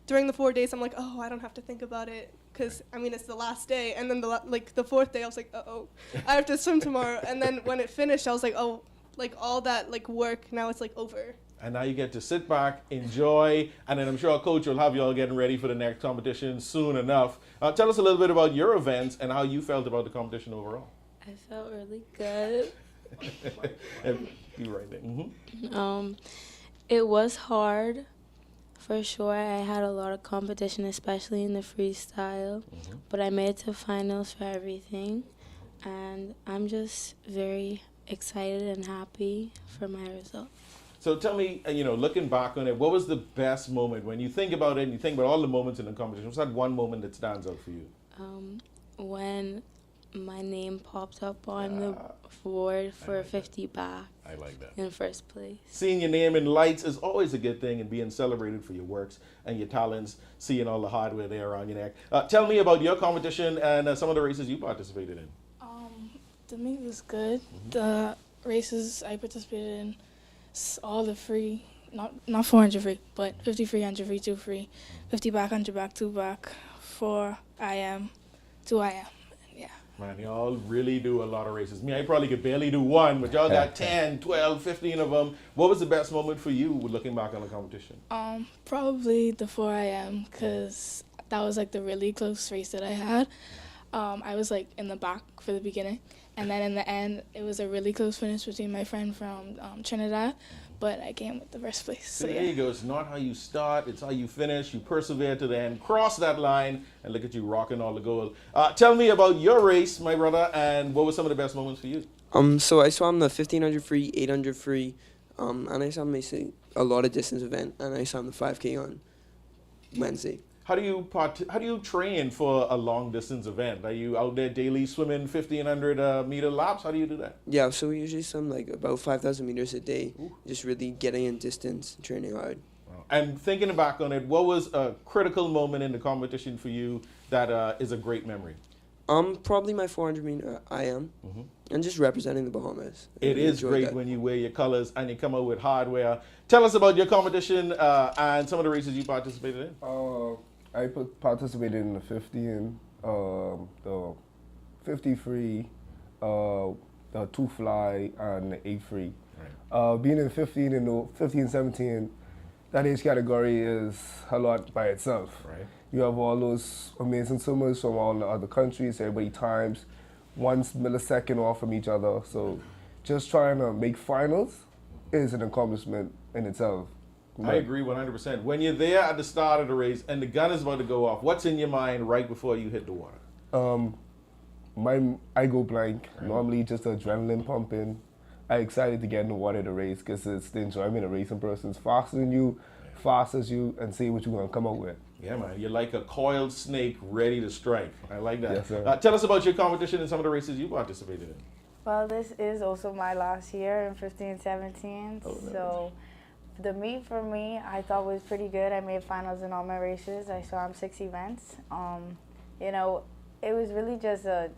during the 4 days, I'm like, oh, I don't have to think about it. Because, I mean, it's the last day. And then, the fourth day, I was like, uh-oh, I have to swim tomorrow. And then when it finished, I was like, oh, like all that like work, now it's like over. And now you get to sit back, enjoy, and then I'm sure our coach will have you all getting ready for the next competition soon enough. Tell us a little bit about your events and how you felt about the competition overall. I felt really good. You right there. Mm-hmm. It was hard, for sure. I had a lot of competition, especially in the freestyle, but I made it to finals for everything, and I'm just very excited and happy for my result. So tell me, looking back on it, what was the best moment when you think about it and you think about all the moments in the competition? What's that one moment that stands out for you? When my name popped up on the board for 50 back. I like that. In first place. Seeing your name in lights is always a good thing, and being celebrated for your works and your talents, seeing all the hardware there around your neck. Tell me about your competition and some of the races you participated in. The meet was good. The races I participated in, all the free, not 400 free, but 50 free, 100 free, 2 free, 50 back, 100 back, 2 back, 4 IM, 2 IM. Yeah. Man, y'all really do a lot of races. Me, I probably could barely do one, but y'all got 10, 12, 15 of them. What was the best moment for you looking back on the competition? Probably the 4 IM, because that was like the really close race that I had. I was like in the back for the beginning, and then in the end, it was a really close finish between my friend from Trinidad, but I came with the first place. So there you go. It's not how you start, it's how you finish. You persevere to the end, cross that line, and look at you rocking all the gold. Tell me about your race, my brother, and what were some of the best moments for you? So I swam the 1500 free, 800 free, and I swam basically a lot of distance event, and I swam the 5K on Wednesday. How do you train for a long distance event? Are you out there daily swimming 1500 meter laps? How do you do that? Yeah, so we usually swim like about 5,000 meters a day. Ooh. Just really getting in distance, training hard. Wow. And thinking back on it, what was a critical moment in the competition for you that is a great memory? Probably my 400 meter IM, and just representing the Bahamas. It is great when you wear your colors and you come out with hardware. Tell us about your competition and some of the races you participated in. I participated in the 50 and the 50 free, the 2 fly, and the 8 free. Right. Being in 15 and the 15, 17, that age category is a lot by itself. Right. You have all those amazing swimmers from all the other countries. Everybody times 1 millisecond off from each other. So just trying to make finals is an accomplishment in itself. I agree 100%. When you're there at the start of the race and the gun is about to go off, what's in your mind right before you hit the water? I go blank. Right. Normally just adrenaline pumping. I'm excited to get in the water to race because it's the enjoyment of racing persons. Faster than you, fast as you, and see what you're going to come up with. Yeah, man. You're like a coiled snake ready to strike. I like that. Yes, sir. Tell us about your competition and some of the races you participated in. Well, this is also my last year in 15, 17. So the meet for me, I thought was pretty good. I made finals in all my races. I swam 6 events. You know, it was really just a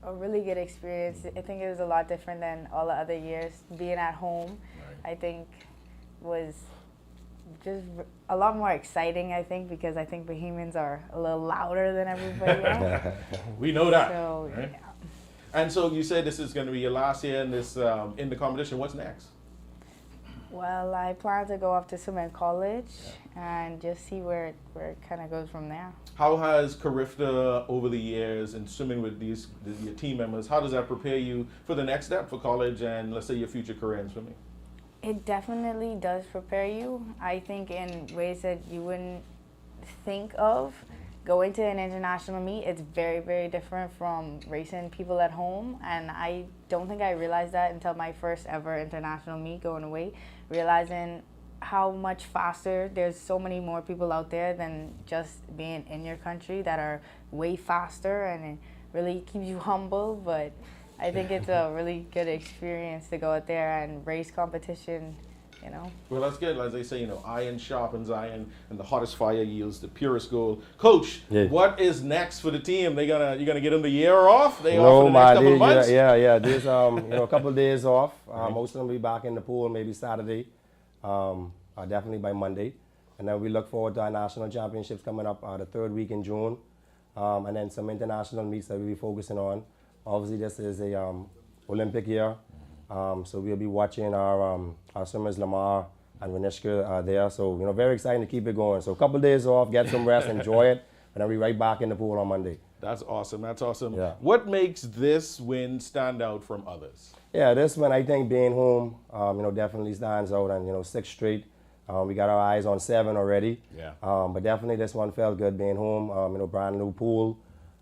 really good experience. I think it was a lot different than all the other years. Being at home, I think, was just a lot more exciting, I think, because I think Bahamians are a little louder than everybody else. We know that. So, right? yeah. And so you said this is going to be your last year in this in the competition. What's next? Well, I plan to go off to swim in college and just see where it kind of goes from there. How has Carifta over the years and swimming with your team members, how does that prepare you for the next step for college and let's say your future career in swimming? It definitely does prepare you, I think, in ways that you wouldn't think of. Going to an international meet, it's very, very different from racing people at home, and I don't think I realized that until my first ever international meet going away, realizing how much faster, there's so many more people out there than just being in your country that are way faster, and it really keeps you humble, but I think it's a really good experience to go out there and race competition, you know. Well, that's good. As they say, you know, iron sharpens iron, and the hottest fire yields the purest gold. Coach, what is next for the team? You gonna get them the year off? They off for the next couple of months? Yeah. There's a couple of days off. Most of them will be back in the pool maybe Saturday, definitely by Monday. And then we look forward to our national championships coming up the third week in June, and then some international meets that we'll be focusing on. Obviously, this is a Olympic year, so we'll be watching our swimmers Lamar and Renishka there. So very exciting to keep it going. So a couple of days off, get some rest, enjoy it, and then we'll be right back in the pool on Monday. That's awesome. That's awesome. Yeah. What makes this win stand out from others? Yeah, this one I think being home, definitely stands out, and 6 straight. We got our eyes on 7 already. Yeah. But definitely this one felt good being home. Brand new pool.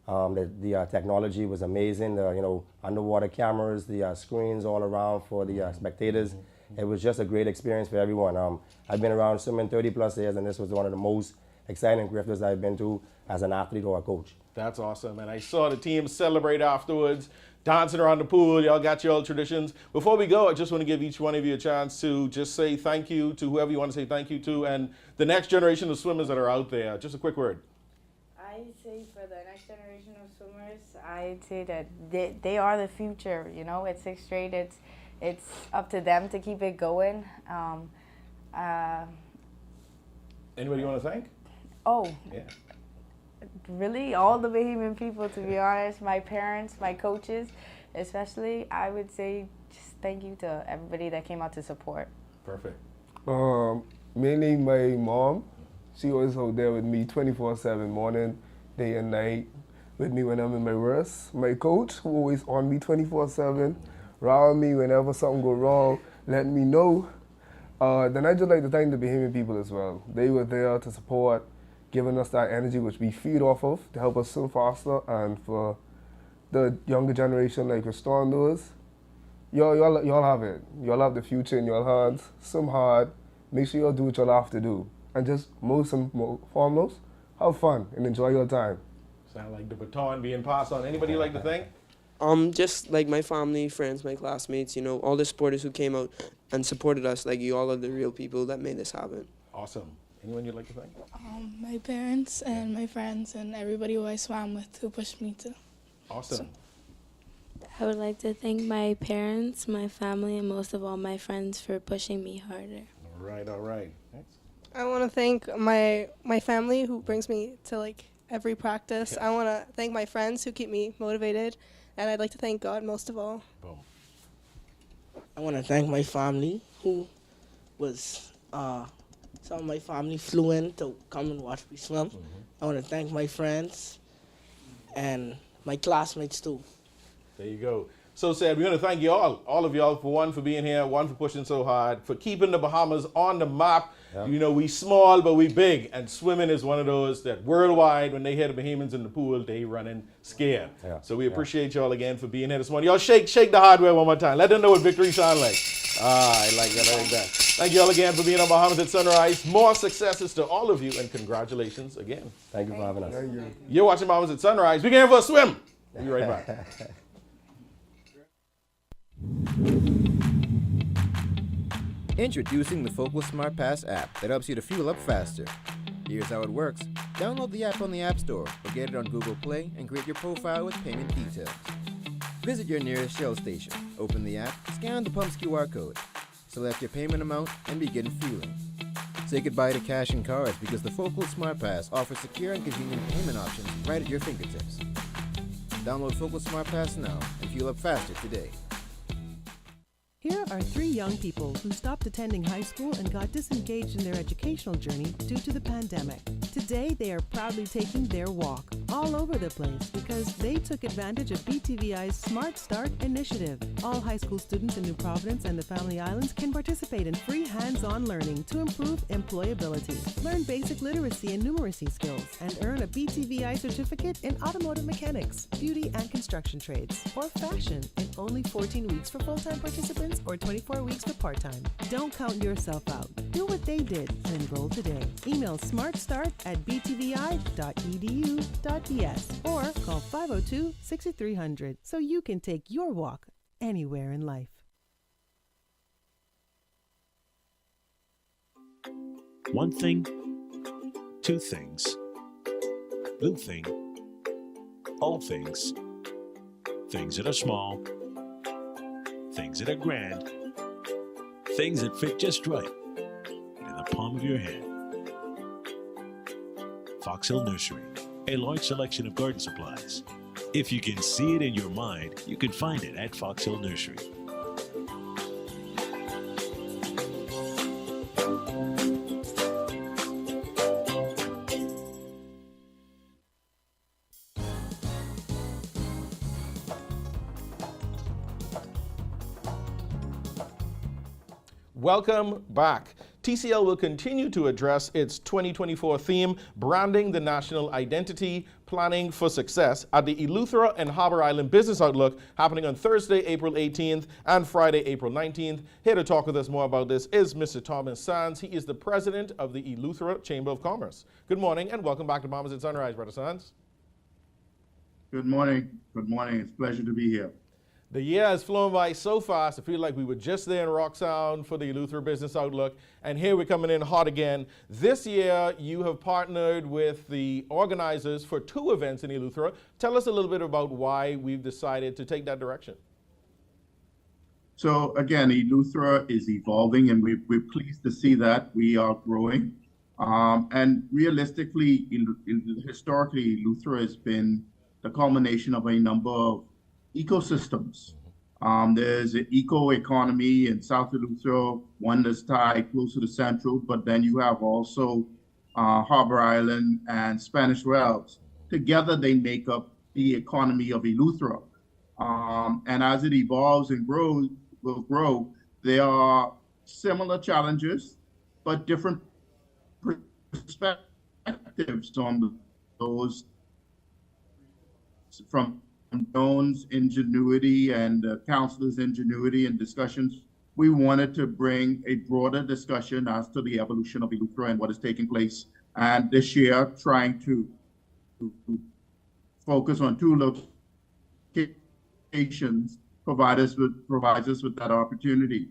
The technology was amazing. The underwater cameras, the screens all around for the spectators. It was just a great experience for everyone. I've been around swimming 30 plus years, and this was one of the most exciting grifters I've been to as an athlete or a coach. That's awesome. And I saw the team celebrate afterwards, dancing around the pool. Y'all got your old traditions. Before we go, I just want to give each one of you a chance to just say thank you to whoever you want to say thank you to, and the next generation of swimmers that are out there. Just a quick word. I'd say for the next generation of swimmers, I'd say that they are the future. At 6 straight, it's up to them to keep it going. Anybody you want to thank? Oh, yeah. Really, all the Bahamian people, to be honest, my parents, my coaches, especially, I would say just thank you to everybody that came out to support. Perfect. Mainly my mom. She always out there with me 24/7, morning, day and night, with me when I'm in my worst. My coach, who always on me 24/7, round me whenever something go wrong, letting me know. Then I just like to thank the Bahamian people as well. They were there to support, giving us that energy which we feed off of to help us swim faster. And for the younger generation like Christon does, y'all have it. Y'all have the future in your hands. Swim hard. Make sure y'all do what y'all have to do. And just most and foremost, have fun and enjoy your time. Sound like the baton being passed on. Anybody you like to thank? Just like my family, friends, my classmates, all the supporters who came out and supported us. Like, you all are the real people that made this happen. Awesome. Anyone you'd like to thank? My parents and my friends and everybody who I swam with who pushed me to. Awesome. I would like to thank my parents, my family, and most of all my friends for pushing me harder. All right. Thanks. I want to thank my family who brings me to every practice. I want to thank my friends who keep me motivated, and I'd like to thank God most of all. Boom. I want to thank my family who was some of my family flew in to come and watch me swim. I want to thank my friends and my classmates too. There you go. So sad. We want to thank you all of y'all, for being here, for pushing so hard, for keeping the Bahamas on the map. Yep. We small, but we big. And swimming is one of those that worldwide, when they hear the Bahamians in the pool, they running scared. Yeah. So we appreciate y'all again for being here this morning. Y'all shake the hardware one more time. Let them know what victory sound like. I like that. Thank you all again for being on Bahamas at Sunrise. More successes to all of you, and congratulations again. Thank you for having us. Thank you. You're watching Bahamas at Sunrise. We're going for a swim. We'll be right back. Introducing the Focal Smart Pass app that helps you to fuel up faster. Here's how it works. Download the app on the App Store or get it on Google Play and create your profile with payment details. Visit your nearest Shell station, open the app, scan the pump's QR code, select your payment amount, and begin fueling. Say goodbye to cash and cards because the Focal Smart Pass offers secure and convenient payment options right at your fingertips. Download Focal Smart Pass now and fuel up faster today. Here are 3 young people who stopped attending high school and got disengaged in their educational journey due to the pandemic. Today, they are proudly taking their walk all over the place because they took advantage of BTVI's Smart Start initiative. All high school students in New Providence and the Family Islands can participate in free hands-on learning to improve employability. Learn basic literacy and numeracy skills and earn a BTVI certificate in automotive mechanics, beauty and construction trades, or fashion in only 14 weeks for full-time participants weeks or 24 weeks for part-time. Don't count yourself out. Do what they did and enroll today. Email smartstart@btvi.edu.ds or call 502-6300 so you can take your walk anywhere in life. One thing, two things. Blue thing, all things. Things that are small, things that are grand, things that fit just right in the palm of your hand. Fox Hill Nursery, a large selection of garden supplies. If you can see it in your mind, you can find it at Fox Hill Nursery. Welcome back. TCL will continue to address its 2024 theme, Branding the National Identity, Planning for Success, at the Eleuthera and Harbour Island Business Outlook, happening on Thursday, April 18th and Friday, April 19th. Here to talk with us more about this is Mr. Thomas Sands. He is the president of the Eleuthera Chamber of Commerce. Good morning and welcome back to Bahamas at Sunrise, Brother Sands. Good morning. Good morning. It's a pleasure to be here. The year has flown by so fast, I feel like we were just there in Rock Sound for the Eleuthera Business Outlook, and here we're coming in hot again. This year, you have partnered with the organizers for 2 events in Eleuthera. Tell us a little bit about why we've decided to take that direction. So again, Eleuthera is evolving, and we're pleased to see that we are growing. And realistically, historically, Eleuthera has been the culmination of a number of ecosystems. There's an eco-economy in South Eleuthera, one that's tied closer to Central, but then you have also Harbour Island and Spanish Wells. Together, they make up the economy of Eleuthera. And as it evolves and will grow, there are similar challenges, but different perspectives on those from Jones' ingenuity and counselors' ingenuity and discussions. We wanted to bring a broader discussion as to the evolution of Eleuthera and what is taking place. And this year, trying to focus on 2 locations provides us with that opportunity.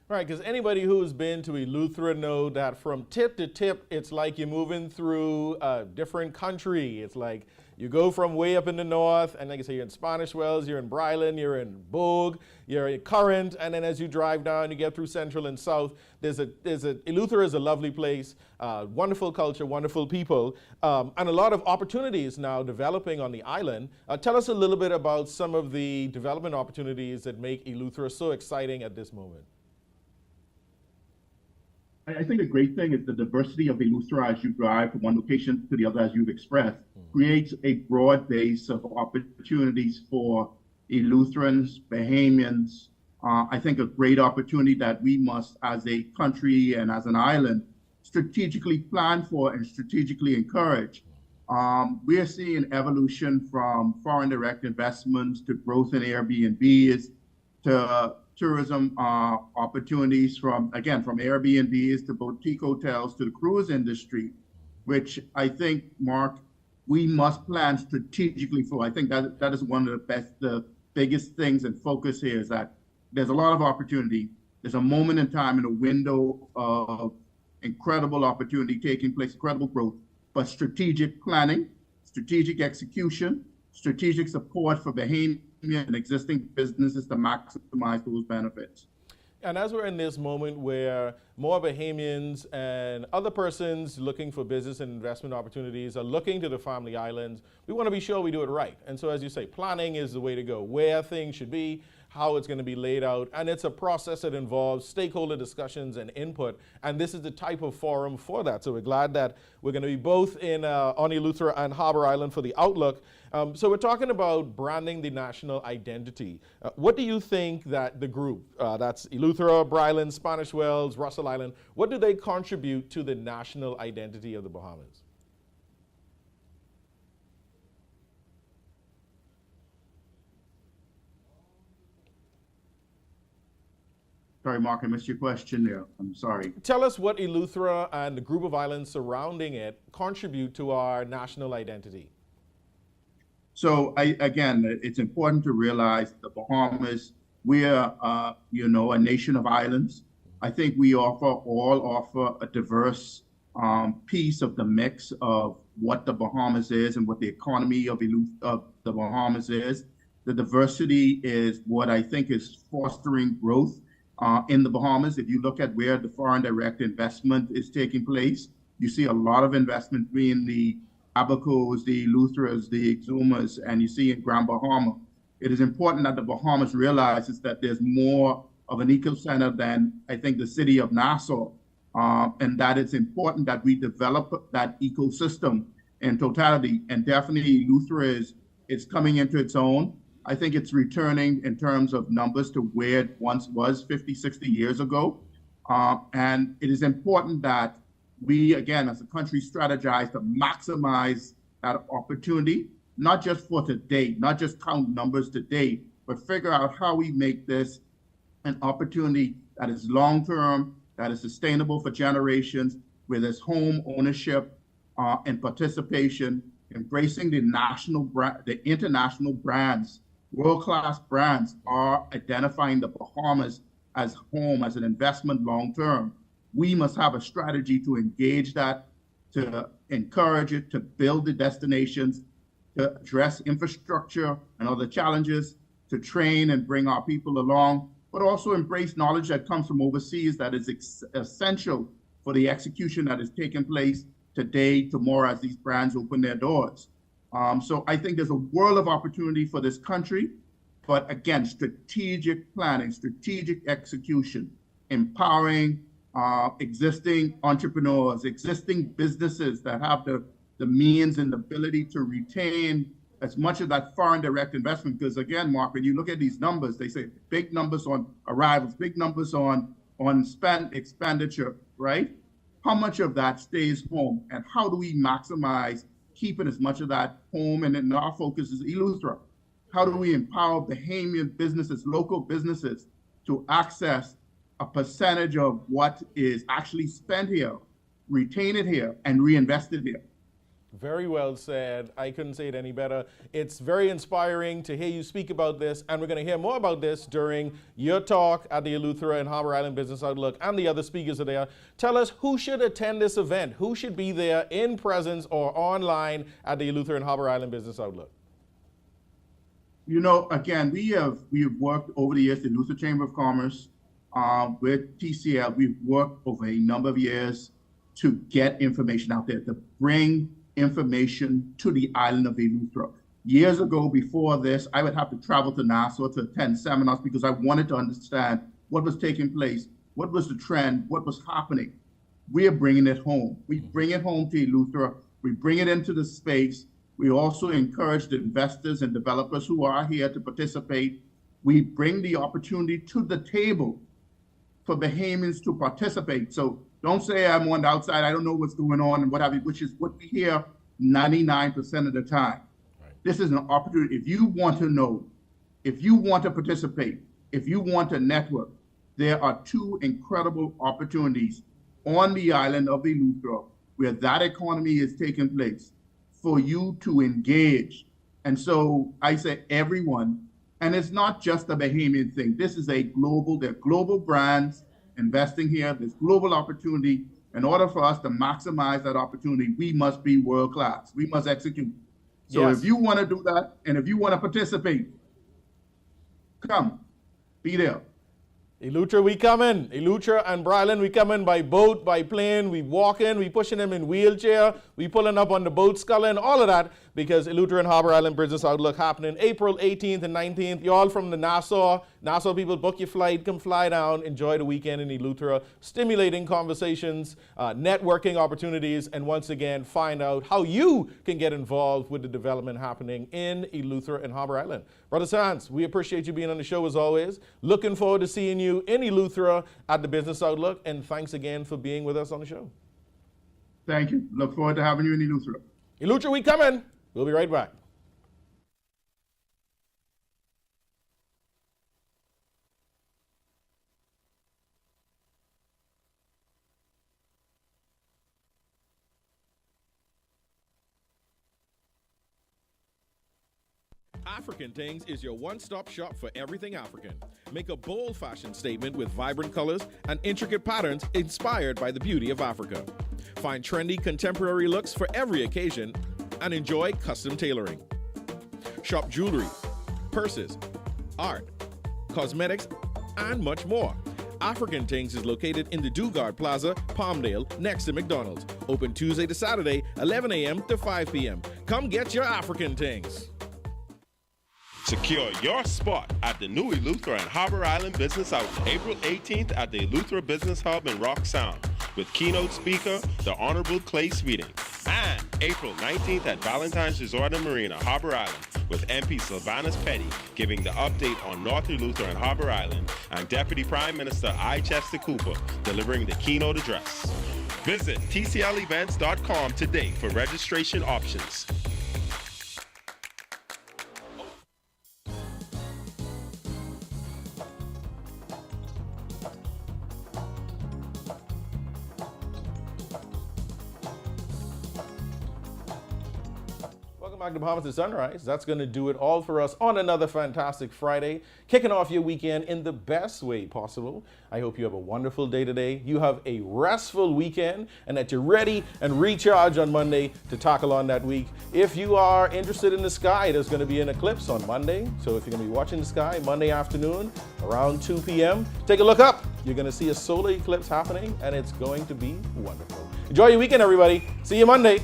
Right, because anybody who's been to Eleuthera know that from tip to tip, it's like you're moving through a different country. It's like you go from way up in the north, and like I say, you're in Spanish Wells, you're in Bryland, you're in Bogue, you're in Current, and then as you drive down, you get through Central and South. Eleuthera is a lovely place, wonderful culture, wonderful people, and a lot of opportunities now developing on the island. Tell us a little bit about some of the development opportunities that make Eleuthera so exciting at this moment. I think the great thing is the diversity of Eleuthera as you drive from one location to the other, as you've expressed, creates a broad base of opportunities for Eleutherans, Bahamians. I think a great opportunity that we must, as a country and as an island, strategically plan for and strategically encourage. We are seeing evolution from foreign direct investments to growth in Airbnbs to tourism opportunities from Airbnbs to boutique hotels to the cruise industry, which I think, Mark, we must plan strategically for. I think that is one of the biggest things and focus here is that there's a lot of opportunity. There's a moment in time in a window of incredible opportunity taking place, incredible growth, but strategic planning, strategic execution, strategic support for Bahamian and existing businesses to maximize those benefits. And as we're in this moment where more Bahamians and other persons looking for business and investment opportunities are looking to the family islands, we want to be sure we do it right. And so, as you say, planning is the way to go, where things should be, how it's going to be laid out, and it's a process that involves stakeholder discussions and input, and this is the type of forum for that. So we're glad that we're going to be both in on Eleuthera and Harbour Island for the Outlook. So we're talking about branding the national identity. What do you think that the group, that's Eleuthera, Bryland, Spanish Wells, Russell Island, what do they contribute to the national identity of the Bahamas? Sorry, Mark, I missed your question there. I'm sorry. Tell us what Eleuthera and the group of islands surrounding it contribute to our national identity. So again, it's important to realize the Bahamas, we're, a nation of islands. I think we offer a diverse piece of the mix of what the Bahamas is and what the economy of the Bahamas is. The diversity is what I think is fostering growth in the Bahamas. If you look at where the foreign direct investment is taking place, you see a lot of investment being the Abacos, the Eleutheras, the Exumas, and you see in Grand Bahama. It is important that the Bahamas realizes that there's more of an eco-center than, I think, the city of Nassau, and that it's important that we develop that ecosystem in totality. And definitely Eleuthera is coming into its own. I think it's returning in terms of numbers to where it once was 50, 60 years ago. And it is important that we, again, as a country, strategize to maximize that opportunity, not just for today, not just count numbers today, but figure out how we make this an opportunity that is long-term, that is sustainable for generations, where there's home ownership and participation, embracing the international brands. World-class brands are identifying the Bahamas as home, as an investment long-term. We must have a strategy to engage that, to encourage it, to build the destinations, to address infrastructure and other challenges, to train and bring our people along, but also embrace knowledge that comes from overseas that is essential for the execution that is taking place today, tomorrow, as these brands open their doors. So I think there's a world of opportunity for this country, but again, strategic planning, strategic execution, empowering existing entrepreneurs, existing businesses that have the means and the ability to retain as much of that foreign direct investment. Because again, Mark, when you look at these numbers, they say big numbers on arrivals, big numbers on expenditure, right? How much of that stays home, and how do we maximize keeping as much of that home? And then our focus is Eleuthera. How do we empower Bahamian businesses, local businesses, to access a percentage of what is actually spent here, retain it here, and reinvest it here? Very well said. I couldn't say it any better. It's very inspiring to hear you speak about this, and we're going to hear more about this during your talk at the Eleuthera and Harbour Island Business Outlook, and the other speakers are there. Tell us who should attend this event, who should be there in presence or online at the Eleuthera and Harbour Island Business Outlook. You know, again, we have worked over the years, the Eleuthera Chamber of Commerce, with TCL. We've worked over a number of years to get information out there, to bring information to the island of Eleuthera. Years ago, before this, I would have to travel to Nassau to attend seminars because I wanted to understand what was taking place, what was the trend, what was happening. We are bringing it home. We bring it home to Eleuthera. We bring it into the space. We also encourage the investors and developers who are here to participate. We bring the opportunity to the table for Bahamians to participate. So don't say I'm on the outside, I don't know what's going on and what have you, which is what we hear 99% of the time. Right. This is an opportunity. If you want to know, if you want to participate, if you want to network, there are two incredible opportunities on the island of Eleuthera where that economy is taking place for you to engage. And so I say everyone, and it's not just a Bahamian thing. This is they're global brands investing here. There's global opportunity. In order for us to maximize that opportunity, we must be world class. We must execute. So if you want to do that, and if you want to participate, come, be there. Eleuthera, we come in. Eleuthera and Bryland, we come in by boat, by plane. We walk in, we pushing them in wheelchair. We pulling up on the boat sculling, all of that, because Eleuthera and Harbour Island Business Outlook happening April 18th and 19th. You're all from the Nassau people, book your flight, come fly down, enjoy the weekend in Eleuthera, stimulating conversations, networking opportunities, and once again, find out how you can get involved with the development happening in Eleuthera and Harbour Island. Brother Sands, we appreciate you being on the show as always. Looking forward to seeing you in Eleuthera at the Business Outlook, and thanks again for being with us on the show. Thank you. Look forward to having you in Eleuthera. Eleuthera, we coming. We'll be right back. African Things is your one-stop shop for everything African. Make a bold fashion statement with vibrant colors and intricate patterns inspired by the beauty of Africa. Find trendy contemporary looks for every occasion and enjoy custom tailoring. Shop jewelry, purses, art, cosmetics, and much more. African Things is located in the Dugard Plaza, Palmdale, next to McDonald's. Open Tuesday to Saturday, 11 a.m. to 5 p.m. Come get your African Things. Secure your spot at the new Eleuthera and Harbour Island Business Outlet, April 18th at the Eleuthera Business Hub in Rock Sound, with keynote speaker, the Honorable Clay Sweeting. And April 19th at Valentine's Resort and Marina, Harbour Island, with MP Sylvanus Petty giving the update on North Eleuthera and Harbour Island, and Deputy Prime Minister I. Chester Cooper delivering the keynote address. Visit tclevents.com today for registration options. Back to Bahamas at Sunrise. That's going to do it all for us on another fantastic Friday, kicking off your weekend in the best way possible. I hope you have a wonderful day today. You have a restful weekend and that you're ready and recharged on Monday to tackle on that week. If you are interested in the sky, there's going to be an eclipse on Monday. So if you're going to be watching the sky Monday afternoon around 2 p.m., take a look up. You're going to see a solar eclipse happening and it's going to be wonderful. Enjoy your weekend, everybody. See you Monday.